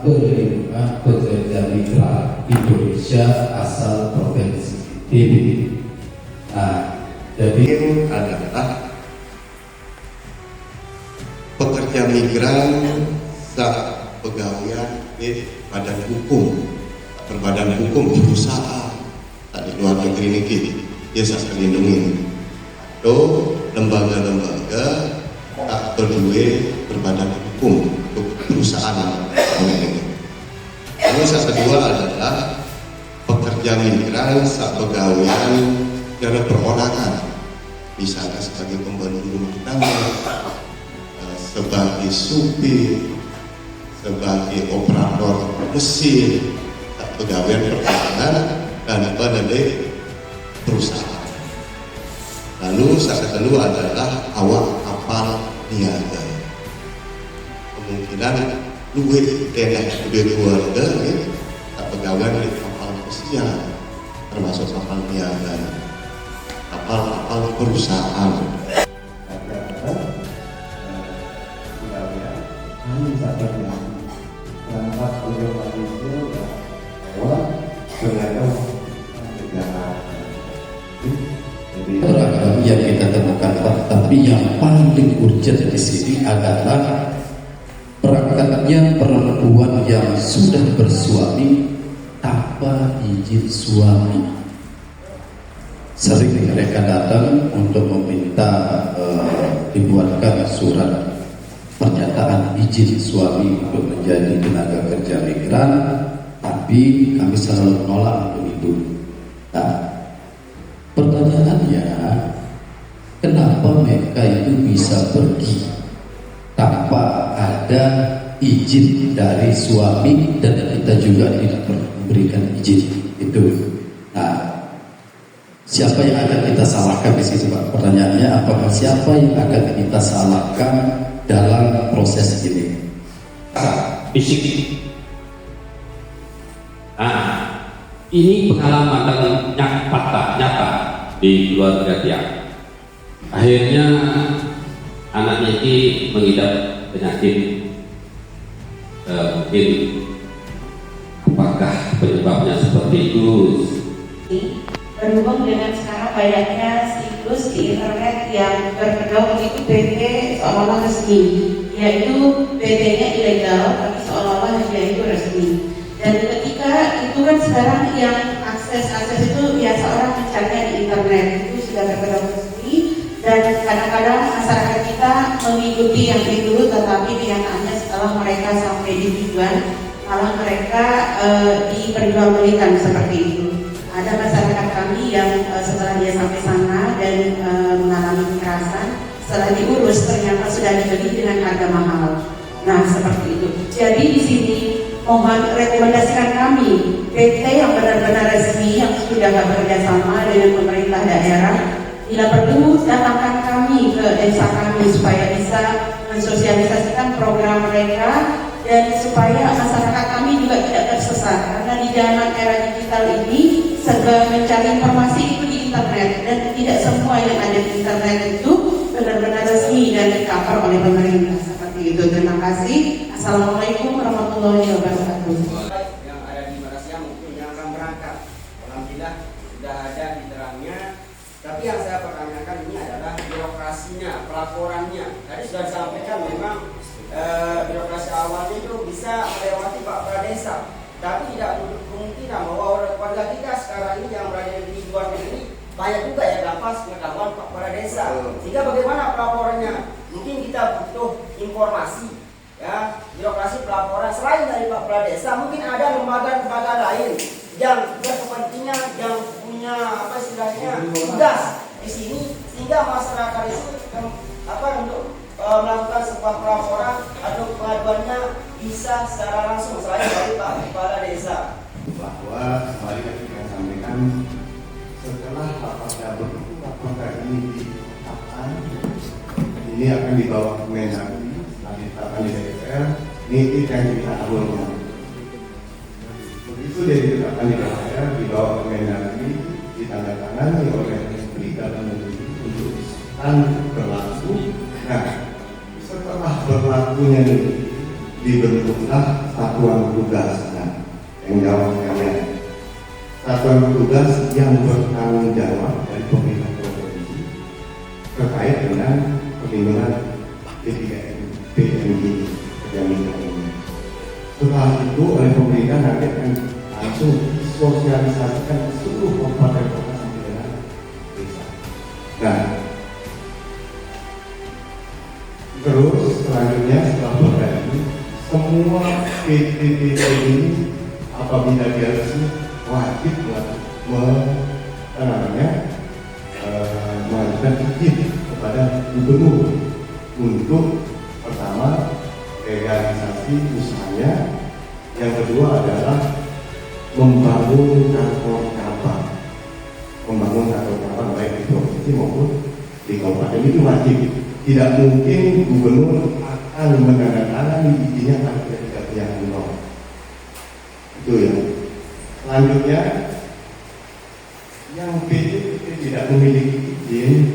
Perlindungan Pekerja Migran Indonesia asal Provinsi TB. Nah, jadi adalah pekerja migran saat pegawaian di badan hukum, berbadan hukum di perusahaan, tak di luar negeri ini dia saat terlindungi, atau lembaga-lembaga tak berdua berbadan hukum untuk perusahaan ini. Lalu yang kedua adalah pekerja migran saat pegawaian dalam perorangan, misalnya sebagai pembantu rumah tangga, sebagai supir, sebagai operator mesin, saat pegawaian perorangan dan pada perusahaan. Lalu yang kedua adalah awak kapal niaga. Kemungkinan duit denah keluarga tak pegawai di kapal pesiar, termasuk kapal niaga, kapal perusahaan. beragam yang kita temukan, tapi yang paling urgent di sini adalah berangkatnya perempuan yang sudah bersuami tanpa izin suami. Sering mereka datang untuk meminta dibuatkan surat pernyataan izin suami untuk menjadi tenaga kerja migran, tapi kami selalu menolak untuk itu. Nah, pertanyaannya, kenapa mereka itu bisa pergi tanpa ada izin dari suami dan kita juga tidak memberikan izin itu? Nah, siapa yang akan kita salahkan di situ, Pak? Pertanyaannya, apakah siapa yang akan kita salahkan dalam proses ini? Fisik. Ini pengalaman nyata di keluarga dia. Akhirnya anaknya ini mengidap penyakit, mungkin apakah penyebabnya seperti itu? Berhubung dengan sekarang banyaknya situs di internet yang berkedok itu PT seolah-olah resmi, yaitu PT-nya ilegal tapi seolah-olah dia itu resmi. Dan ketika itu kan sekarang yang akses itu biasa orang mencarinya di internet, itu sudah berkedok resmi, dan kadang-kadang masyarakat kita mengikuti yang itu, tetapi kenyataannya setelah mereka sampai di tujuan malah mereka diperjualbelikan seperti itu. Ada masyarakat kami yang setelah dia sampai sana dan mengalami kekerasan, setelah diurus ternyata sudah dibeli dengan harga mahal. Nah, seperti itu. Jadi di sini mohon rekomendasikan kami PT yang benar-benar resmi yang sudah bekerja sama dengan pemerintah daerah, bila perlu datangkan kami ke desa kami supaya bisa mensosialisasikan program mereka dan supaya masyarakat kami juga tidak tersesat, karena di zaman era digital ini segala mencari informasi itu di internet dan tidak semua yang ada di internet itu benar-benar resmi dan di-cover oleh pemerintah. Seperti itu. Terima kasih. Assalamualaikum warahmatullahi wabarakatuh. Yang ada di Malaysia mungkin yang akan berangkat, alhamdulillah sudah ada di terangnya. Tapi yang saya pertanyakan ini adalah birokrasinya, pelaporannya. Tadi sudah disampaikan memang birokrasi awalnya itu bisa melewati Pak Pradesa, tapi tidak menutup kemungkinan bahwa warga kita sekarang ini yang berada di luar negeri banyak juga yang dapat pengetahuan Pak Pradesa. Sehingga bagaimana pelaporannya? Mungkin kita butuh informasi, ya, birokrasi pelaporan selain dari Pak Pradesa. Mungkin ada lembaga-lembaga lain yang berkepentingan, yang punya apa istilahnya tugas di sini, sehingga masyarakat itu untuk melakukan sebuah pelaporan atau pengaduannya bisa secara langsung selain dari Pak Kepala Desa. Bahwa kembali yang kita sampaikan, setelah apakah ini ditetapkan, ini akan dibawa ke Mendagri, setelah ditetapkan di DPR, ini yang kita awalnya. Begitu dia ditetapkan di DPR, dibawa ke Mendagri, ditandatangani oleh Menteri Dalam Negeri untuk berlaku. Nah, setelah berlakunya ini, dibentuklah satuan tugas. Nah, yang jawab sekalian, satuan tugas yang bertanggung jawab dari pemerintah provinsi terkait dengan perlindungan PMI penjaminan ini. Setelah itu oleh pemerintah nanti akan langsung disosialisasikan ke seluruh kabupaten kota sampai dengan desa. Nah, terus selanjutnya setelah berganti, semua PT-PT ini apabila dia resmi wajib mengajukan izin kepada gubernur untuk pertama legalisasi usahanya, yang kedua adalah membangun kantor cabang baik di provinsi maupun di kabupaten. Itu wajib. Tidak mungkin gubernur akan menandatangani izinnya tanpa tidak punya kantor. Itu ya. Selanjutnya, yang PT tidak memiliki izin